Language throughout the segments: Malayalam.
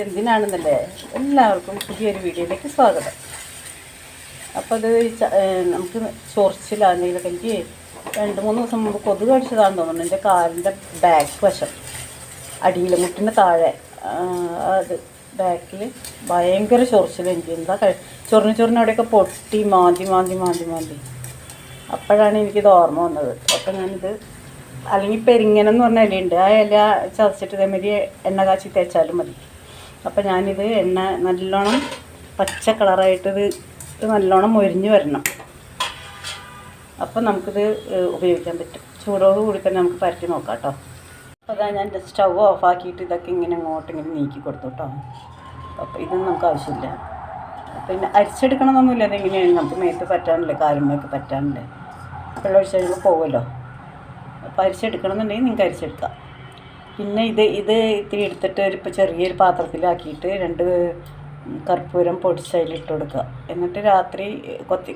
എന്തിനാണെന്നല്ലേ എല്ലാവർക്കും പുതിയൊരു വീഡിയോയിലേക്ക് സ്വാഗതം. അപ്പോൾ അത് നമുക്ക് ചൊറിച്ചിലാണെങ്കിലൊക്കെ എനിക്ക് 2-3 ദിവസം മുമ്പ് കൊതുക് കടിച്ചതാണെന്ന് തോന്നുന്നു. എൻ്റെ കാലിൻ്റെ ബാക്ക് വശം അടിയിൽ മുട്ടിന് താഴെ അത് ബാക്കിൽ ഭയങ്കര ചൊറിച്ചിൽ. എനിക്ക് എന്താ ചൊറിഞ്ഞ് അവിടെയൊക്കെ പൊട്ടി മാന്തി അപ്പോഴാണ് എനിക്കിത് ഓർമ്മ വന്നത്. അപ്പോൾ ഞാനിത് അല്ലെങ്കിൽ പെരിങ്ങനം എന്ന് പറഞ്ഞ ഇലയുണ്ട്, ആ ഇല ചതച്ചിട്ട് ഇതേമാതിരി എണ്ണ കാച്ചി തേച്ചാലും മതി. അപ്പോൾ ഞാനിത് എണ്ണ നല്ലോണം പച്ച കളറായിട്ട് ഇത് നല്ലോണം മൊരിഞ്ഞ് വരണം. അപ്പോൾ നമുക്കിത് ഉപയോഗിക്കാൻ പറ്റും. ചൂടോട് കൂടി തന്നെ നമുക്ക് പരത്തി നോക്കാം കേട്ടോ. അപ്പോൾ അതാ ഞാൻ സ്റ്റൗ ഓഫാക്കിയിട്ട് ഇതൊക്കെ ഇങ്ങനെ ഇങ്ങനെ നീക്കി കൊടുത്തു കേട്ടോ. അപ്പോൾ ഇതൊന്നും നമുക്ക് ആവശ്യമില്ല. പിന്നെ അരിച്ചെടുക്കണമെന്നൊന്നുമില്ല. അതെങ്ങനെയാണ് നമുക്ക് മേത്ത് പറ്റാനില്ലേ, കാലുമൊക്കെ പറ്റാനില്ലേ, വെള്ളം ഒഴിച്ച് കഴിയുമ്പോൾ പോകുമല്ലോ. അപ്പോൾ അരിച്ചെടുക്കണമെന്നുണ്ടെങ്കിൽ നിങ്ങൾക്ക് അരിച്ചെടുക്കാം. പിന്നെ ഇത് ഇത്തിരി എടുത്തിട്ട് ഇപ്പോൾ ചെറിയൊരു പാത്രത്തിലാക്കിയിട്ട് 2 കർപ്പൂരം പൊടിച്ചതിലിട്ട് കൊടുക്കുക. എന്നിട്ട് രാത്രി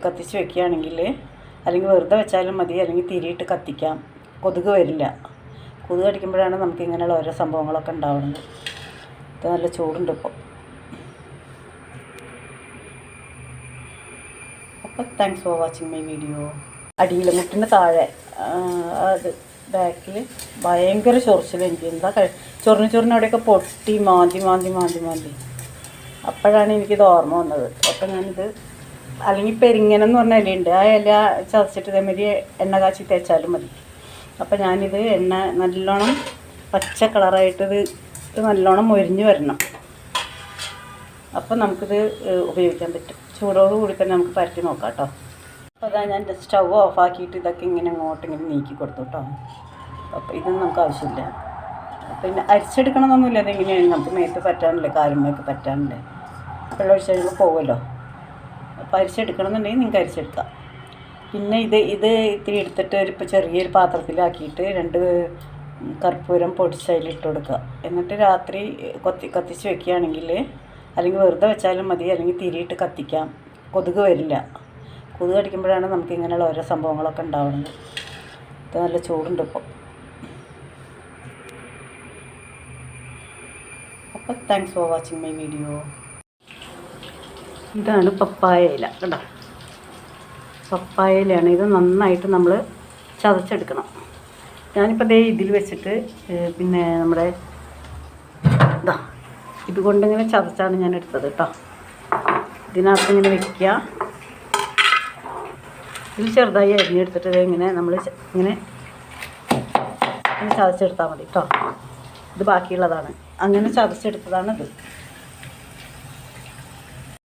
കത്തിച്ച് വെക്കുകയാണെങ്കിൽ, അല്ലെങ്കിൽ വെറുതെ വെച്ചാലും മതി, അല്ലെങ്കിൽ തിരിയിട്ട് കത്തിക്കാം. കൊതുക് വരില്ല. കൊതുക് കടിക്കുമ്പോഴാണ് നമുക്ക് ഇങ്ങനെയുള്ള ഓരോ സംഭവങ്ങളൊക്കെ ഉണ്ടാവുന്നത്. ഇത് നല്ല ചൂടുണ്ട് ഇപ്പോൾ. അപ്പോൾ thanks for watching my video. അടിയിൽ മുട്ടിന് താഴെ അത് ബാക്കിൽ ഭയങ്കര ചൊറിച്ചിൽ. എനിക്ക് എന്താ ചൊറിഞ്ഞ് അവിടെയൊക്കെ പൊട്ടി മാന്തി അപ്പോഴാണ് എനിക്കിത് ഓർമ്മ വന്നത്. അപ്പോൾ ഞാനിത് അല്ലെങ്കിൽ പെരിങ്ങനം എന്ന് പറഞ്ഞ ഇലയുണ്ട്, ആ ഇല ചതച്ചിട്ട് ഇതേമാതിരി എണ്ണ കാച്ചി തേച്ചാലും മതി. അപ്പോൾ ഞാനിത് എണ്ണ നല്ലോണം പച്ച കളറായിട്ട് ഇത് നല്ലോണം മൊരിഞ്ഞ് വരണം. അപ്പോൾ നമുക്കിത് ഉപയോഗിക്കാൻ പറ്റും. ചൂടോട് കൂടി തന്നെ നമുക്ക് പരത്തി നോക്കാം കേട്ടോ. അപ്പോൾ അതാ ഞാൻ സ്റ്റൗ ഓഫാക്കിയിട്ട് ഇതൊക്കെ ഇങ്ങനെ നീക്കി കൊടുത്തു കേട്ടോ. അപ്പോൾ ഇതൊന്നും നമുക്ക് ആവശ്യമില്ല. പിന്നെ അരിച്ചെടുക്കണമെന്നൊന്നുമില്ല. അതെങ്ങനെയാണ് നമുക്ക് മേത്ത് പറ്റാനില്ലേ, കാലുമൊക്കെ പറ്റാനില്ലേ, വെള്ളം ഒഴിച്ച് കഴിയുമ്പോൾ പോകുമല്ലോ. അപ്പോൾ അരിച്ചെടുക്കണമെന്നുണ്ടെങ്കിൽ നിങ്ങൾക്ക് അരിച്ചെടുക്കാം. പിന്നെ ഇത് ഇത്തിരി എടുത്തിട്ട് ഇപ്പോൾ ചെറിയൊരു പാത്രത്തിലാക്കിയിട്ട് 2 കർപ്പൂരം പൊടിച്ചതിലിട്ട് കൊടുക്കുക. എന്നിട്ട് രാത്രി കത്തിച്ച് വെക്കുകയാണെങ്കിൽ, അല്ലെങ്കിൽ വെറുതെ വെച്ചാലും മതി, അല്ലെങ്കിൽ തിരിയിട്ട് കത്തിക്കാം. കൊതുക് വരില്ല. കൊതുക് കടിക്കുമ്പോഴാണ് നമുക്ക് ഇങ്ങനെയുള്ള ഓരോ സംഭവങ്ങളൊക്കെ ഉണ്ടാവുന്നത്. ഇത് നല്ല ചൂടുണ്ട് ഇപ്പോൾ. അപ്പോൾ thanks for watching my video. ഇതാണ് പപ്പായ ഇല കേട്ടോ. പപ്പായ ഇലയാണ്. ഇത് നന്നായിട്ട് നമ്മൾ ചതച്ചെടുക്കണം. ഞാനിപ്പോൾ ഇതിൽ വെച്ചിട്ട് പിന്നെ നമ്മുടെ ഇതുകൊണ്ടിങ്ങനെ ചതച്ചാണ് ഞാൻ എടുത്തത് കേട്ടോ. ഇതിനകത്ത് ഇങ്ങനെ വെക്കുക. ഇത് ചെറുതായി അരിഞ്ഞെടുത്തിട്ട് ഇങ്ങനെ നമ്മൾ ഇങ്ങനെ ചതച്ചെടുത്താൽ മതി കേട്ടോ. ഇത് ബാക്കിയുള്ളതാണ്. അങ്ങനെ ചതച്ചെടുത്തതാണിത്.